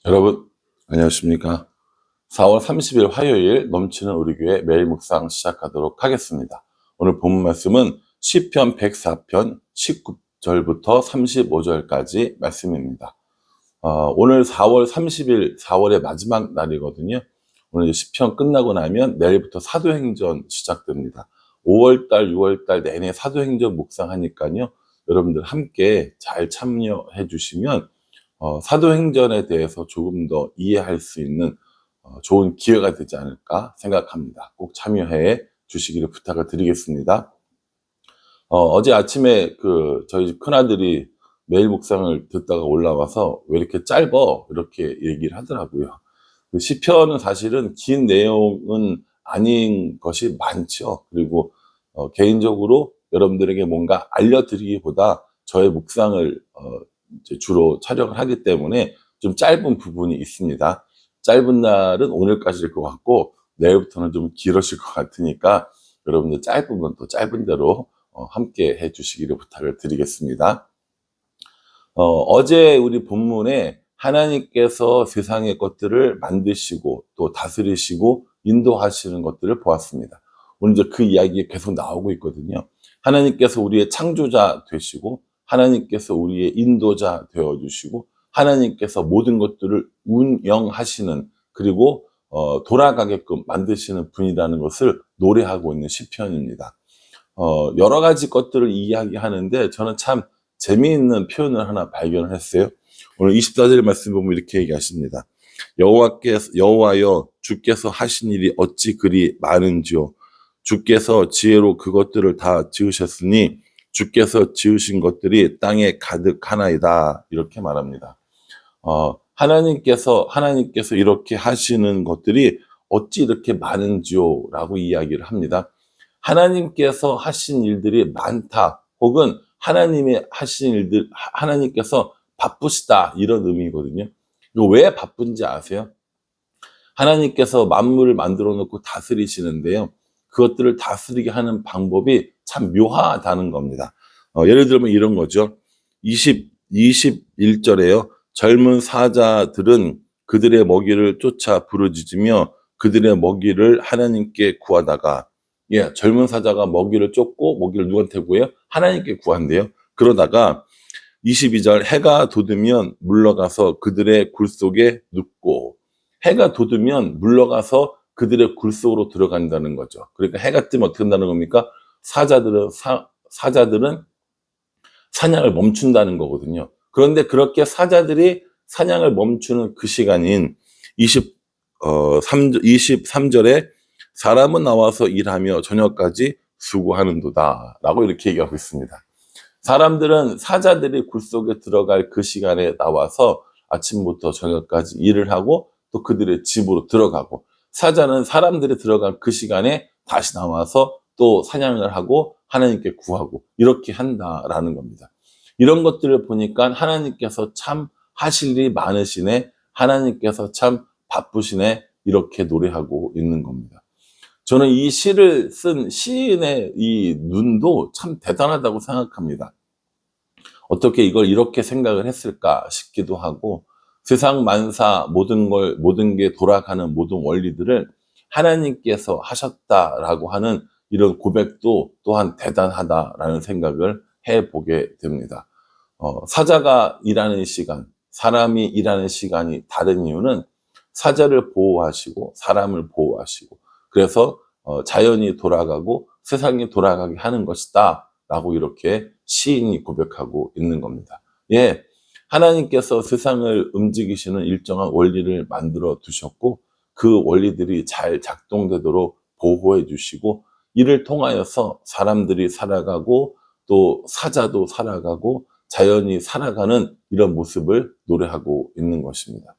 여러분 안녕하십니까. 4월 30일 화요일 넘치는 우리 교회 매일 묵상 시작하도록 하겠습니다. 오늘 본문 말씀은 시편 104편 19절부터 35절까지 말씀입니다. 오늘 4월 30일 4월의 마지막 날이거든요. 오늘 시편 끝나고 나면 내일부터 사도행전 시작됩니다. 5월달 6월달 내내 사도행전 묵상하니까요, 여러분들 함께 잘 참여해 주시면 사도행전에 대해서 조금 더 이해할 수 있는 좋은 기회가 되지 않을까 생각합니다. 꼭 참여해 주시기를 부탁을 드리겠습니다. 어제 아침에 저희 집 큰아들이 매일 묵상을 듣다가 올라와서 왜 이렇게 짧어? 이렇게 얘기를 하더라고요. 그 시편은 사실은 긴 내용은 아닌 것이 많죠. 그리고 개인적으로 여러분들에게 뭔가 알려드리기보다 저의 묵상을 이제 주로 촬영을 하기 때문에 좀 짧은 부분이 있습니다. 짧은 날은 오늘까지일 것 같고 내일부터는 좀 길어질 것 같으니까 여러분들 짧으면 또 짧은 대로 함께 해주시기를 부탁을 드리겠습니다. 어제 우리 본문에 하나님께서 세상의 것들을 만드시고 또 다스리시고 인도하시는 것들을 보았습니다. 오늘 이제 그 이야기가 계속 나오고 있거든요. 하나님께서 우리의 창조자 되시고 하나님께서 우리의 인도자 되어주시고 하나님께서 모든 것들을 운영하시는, 그리고 돌아가게끔 만드시는 분이라는 것을 노래하고 있는 시편입니다. 여러 가지 것들을 이야기하는데 저는 참 재미있는 표현을 하나 발견을 했어요. 오늘 24절 말씀 보면 이렇게 얘기하십니다. 여호와여, 주께서 하신 일이 어찌 그리 많은지요. 주께서 지혜로 그것들을 다 지으셨으니 주께서 지으신 것들이 땅에 가득하나이다. 이렇게 말합니다. 하나님께서 이렇게 하시는 것들이 어찌 이렇게 많은지요? 라고 이야기를 합니다. 하나님께서 하신 일들이 많다, 혹은 하나님의 하신 일들, 하나님께서 바쁘시다, 이런 의미거든요. 이거 왜 바쁜지 아세요? 하나님께서 만물을 만들어 놓고 다스리시는데요, 그것들을 다스리게 하는 방법이 참 묘하다는 겁니다. 예를 들면 이런 거죠. 21절에요. 젊은 사자들은 그들의 먹이를 쫓아 부르짖으며 그들의 먹이를 하나님께 구하다가, 젊은 사자가 먹이를 쫓고 먹이를 누구한테 구해요? 하나님께 구한대요. 그러다가 22절, 해가 돋으면 물러가서 그들의 굴 속에 눕고, 해가 돋으면 물러가서 그들의 굴 속으로 들어간다는 거죠. 그러니까 해가 뜨면 어떻게 한다는 겁니까? 사자들은 사냥을 멈춘다는 거거든요. 그런데 그렇게 사자들이 사냥을 멈추는 그 시간인 23절에 사람은 나와서 일하며 저녁까지 수고하는도다 라고 이렇게 얘기하고 있습니다. 사자들이 굴 속에 들어갈 그 시간에 나와서 아침부터 저녁까지 일을 하고 또 그들의 집으로 들어가고, 사자는 사람들이 들어간 그 시간에 다시 나와서 또 사냥을 하고 하나님께 구하고, 이렇게 한다라는 겁니다. 이런 것들을 보니까 하나님께서 참 하실 일이 많으시네, 하나님께서 참 바쁘시네, 이렇게 노래하고 있는 겁니다. 저는 이 시를 쓴 시인의 이 눈도 참 대단하다고 생각합니다. 어떻게 이걸 이렇게 생각을 했을까 싶기도 하고, 세상 만사 모든 게 돌아가는 모든 원리들을 하나님께서 하셨다라고 하는 이런 고백도 또한 대단하다라는 생각을 해보게 됩니다. 사자가 일하는 시간, 사람이 일하는 시간이 다른 이유는 사자를 보호하시고 사람을 보호하시고, 그래서 자연이 돌아가고 세상이 돌아가게 하는 것이다 라고 이렇게 시인이 고백하고 있는 겁니다. 하나님께서 세상을 움직이시는 일정한 원리를 만들어 두셨고, 그 원리들이 잘 작동되도록 보호해 주시고, 이를 통하여서 사람들이 살아가고 또 사자도 살아가고 자연이 살아가는 이런 모습을 노래하고 있는 것입니다.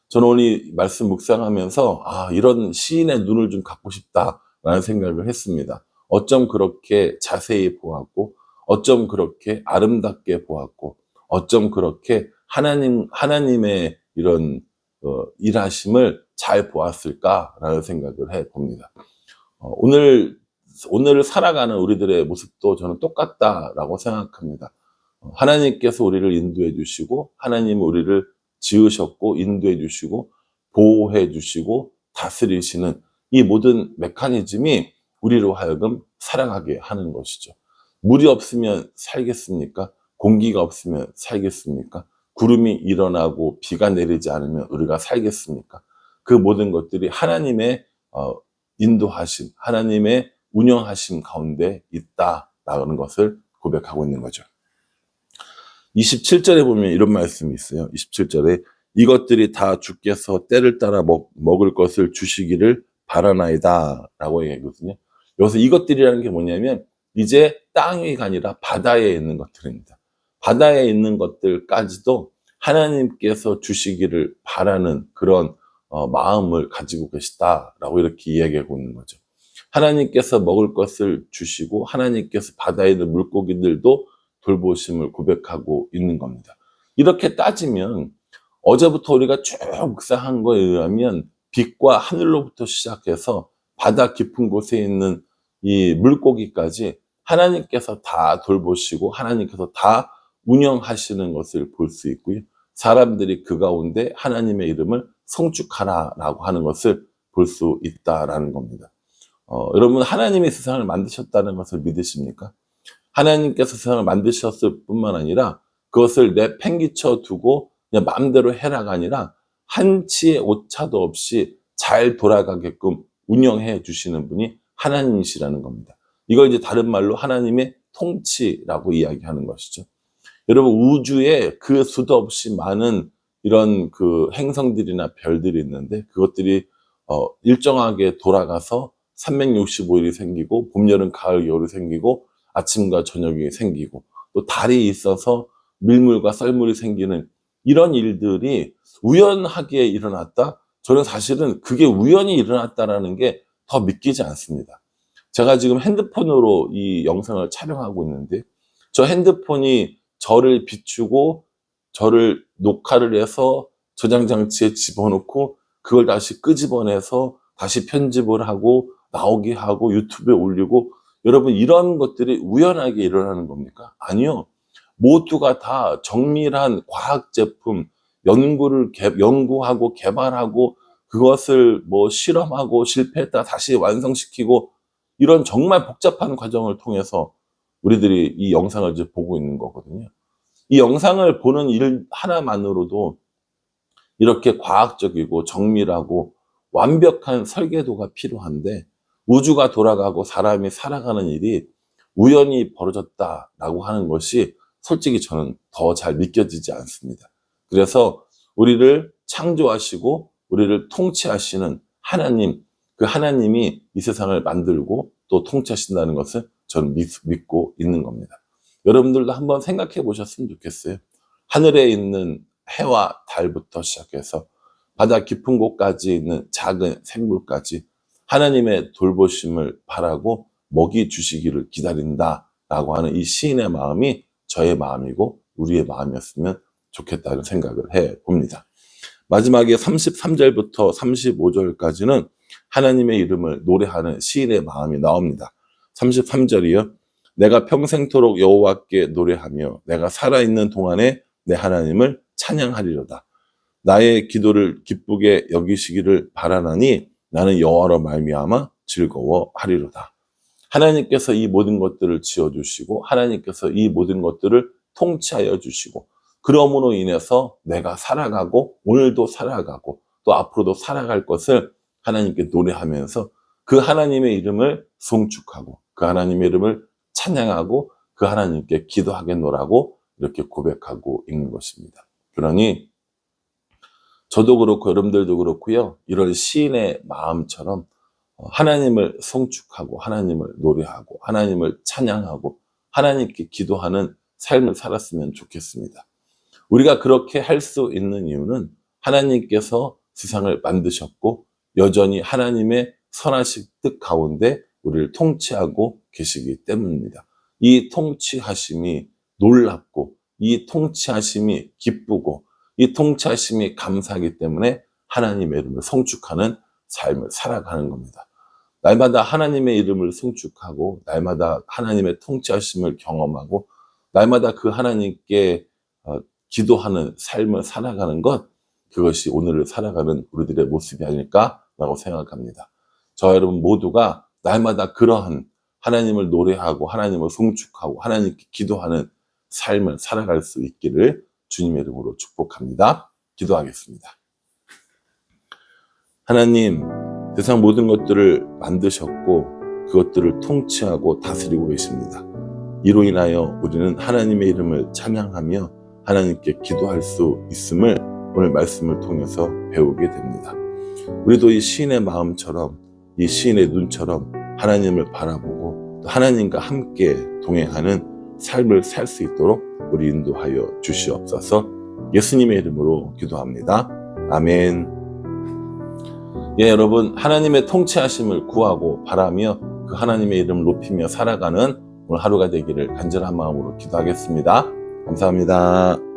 저는 오늘 이 말씀 묵상하면서 이런 시인의 눈을 좀 갖고 싶다라는 생각을 했습니다. 어쩜 그렇게 자세히 보았고, 어쩜 그렇게 아름답게 보았고, 어쩜 그렇게 하나님의 이런 일하심을 잘 보았을까라는 생각을 해봅니다. 오늘을 살아가는 우리들의 모습도 저는 똑같다라고 생각합니다. 하나님께서 우리를 인도해 주시고 하나님은 우리를 지으셨고 인도해 주시고 보호해 주시고 다스리시는 이 모든 메커니즘이 우리로 하여금 살아가게 하는 것이죠. 물이 없으면 살겠습니까? 공기가 없으면 살겠습니까? 구름이 일어나고 비가 내리지 않으면 우리가 살겠습니까? 그 모든 것들이 하나님의 인도하심, 하나님의 운영하심 가운데 있다라는 것을 고백하고 있는 거죠. 27절에 보면 이런 말씀이 있어요. 27절에 이것들이 다 주께서 때를 따라 먹을 것을 주시기를 바라나이다 라고 얘기하거든요. 여기서 이것들이라는 게 뭐냐면 이제 땅 위가 아니라 바다에 있는 것들입니다. 바다에 있는 것들까지도 하나님께서 주시기를 바라는 그런 마음을 가지고 계시다라고 이렇게 이야기하고 있는 거죠. 하나님께서 먹을 것을 주시고 하나님께서 바다에 있는 물고기들도 돌보심을 고백하고 있는 겁니다. 이렇게 따지면 어제부터 우리가 쭉 묵상한 거에 의하면 빛과 하늘로부터 시작해서 바다 깊은 곳에 있는 이 물고기까지 하나님께서 다 돌보시고 하나님께서 다 운영하시는 것을 볼 수 있고요. 사람들이 그 가운데 하나님의 이름을 송축하라라고 하는 것을 볼 수 있다라는 겁니다. 여러분 하나님이 세상을 만드셨다는 것을 믿으십니까? 하나님께서 세상을 만드셨을 뿐만 아니라 그것을 내팽개쳐 두고 그냥 마음대로 해라가 아니라 한치의 오차도 없이 잘 돌아가게끔 운영해 주시는 분이 하나님이시라는 겁니다. 이걸 이제 다른 말로 하나님의 통치라고 이야기하는 것이죠. 여러분 우주에 그 수도 없이 많은 이런 그 행성들이나 별들이 있는데 그것들이 일정하게 돌아가서 365일이 생기고 봄, 여름, 가을, 겨울이 생기고 아침과 저녁이 생기고 또 달이 있어서 밀물과 썰물이 생기는 이런 일들이 우연하게 일어났다? 저는 사실은 그게 우연히 일어났다라는 게 더 믿기지 않습니다. 제가 지금 핸드폰으로 이 영상을 촬영하고 있는데 저 핸드폰이 저를 비추고 저를 녹화를 해서 저장 장치에 집어넣고 그걸 다시 끄집어내서 다시 편집을 하고 나오게 하고 유튜브에 올리고 여러분 이런 것들이 우연하게 일어나는 겁니까? 아니요. 모두가 다 정밀한 과학 제품, 연구하고 개발하고 그것을 뭐 실험하고 실패했다 다시 완성시키고 이런 정말 복잡한 과정을 통해서 우리들이 이 영상을 이제 보고 있는 거거든요. 이 영상을 보는 일 하나만으로도 이렇게 과학적이고 정밀하고 완벽한 설계도가 필요한데 우주가 돌아가고 사람이 살아가는 일이 우연히 벌어졌다라고 하는 것이 솔직히 저는 더 잘 믿겨지지 않습니다. 그래서 우리를 창조하시고 우리를 통치하시는 하나님, 그 하나님이 이 세상을 만들고 또 통치하신다는 것을 저는 믿고 있는 겁니다. 여러분들도 한번 생각해 보셨으면 좋겠어요. 하늘에 있는 해와 달부터 시작해서 바다 깊은 곳까지 있는 작은 생물까지 하나님의 돌보심을 바라고 먹이 주시기를 기다린다라고 하는 이 시인의 마음이 저의 마음이고 우리의 마음이었으면 좋겠다는 생각을 해봅니다. 마지막에 33절부터 35절까지는 하나님의 이름을 노래하는 시인의 마음이 나옵니다. 33절이요. 내가 평생토록 여호와께 노래하며 내가 살아있는 동안에 내 하나님을 찬양하리로다. 나의 기도를 기쁘게 여기시기를 바라나니 나는 여호와로 말미암아 즐거워하리로다. 하나님께서 이 모든 것들을 지어주시고 하나님께서 이 모든 것들을 통치하여 주시고 그러므로 인해서 내가 살아가고 오늘도 살아가고 또 앞으로도 살아갈 것을 하나님께 노래하면서 그 하나님의 이름을 송축하고 그 하나님의 이름을 찬양하고 그 하나님께 기도하겠노라고 이렇게 고백하고 있는 것입니다. 그러니 저도 그렇고 여러분들도 그렇고요. 이런 시인의 마음처럼 하나님을 송축하고 하나님을 노래하고 하나님을 찬양하고 하나님께 기도하는 삶을 살았으면 좋겠습니다. 우리가 그렇게 할 수 있는 이유는 하나님께서 세상을 만드셨고 여전히 하나님의 선하신 뜻 가운데 우리를 통치하고 계시기 때문입니다. 이 통치하심이 놀랍고 이 통치하심이 기쁘고 이 통치하심이 감사하기 때문에 하나님의 이름을 송축하는 삶을 살아가는 겁니다. 날마다 하나님의 이름을 송축하고 날마다 하나님의 통치하심을 경험하고 날마다 그 하나님께 기도하는 삶을 살아가는 것 그것이 오늘을 살아가는 우리들의 모습이 아닐까라고 생각합니다. 저와 여러분 모두가 날마다 그러한 하나님을 노래하고 하나님을 송축하고 하나님께 기도하는 삶을 살아갈 수 있기를 주님의 이름으로 축복합니다. 기도하겠습니다. 하나님, 세상 모든 것들을 만드셨고 그것들을 통치하고 다스리고 계십니다. 이로 인하여 우리는 하나님의 이름을 찬양하며 하나님께 기도할 수 있음을 오늘 말씀을 통해서 배우게 됩니다. 우리도 이 시인의 마음처럼, 이 시인의 눈처럼 하나님을 바라보고 또 하나님과 함께 동행하는 삶을 살 수 있도록 우리 인도하여 주시옵소서. 예수님의 이름으로 기도합니다. 아멘. 예, 여러분, 하나님의 통치하심을 구하고 바라며 그 하나님의 이름을 높이며 살아가는 오늘 하루가 되기를 간절한 마음으로 기도하겠습니다. 감사합니다.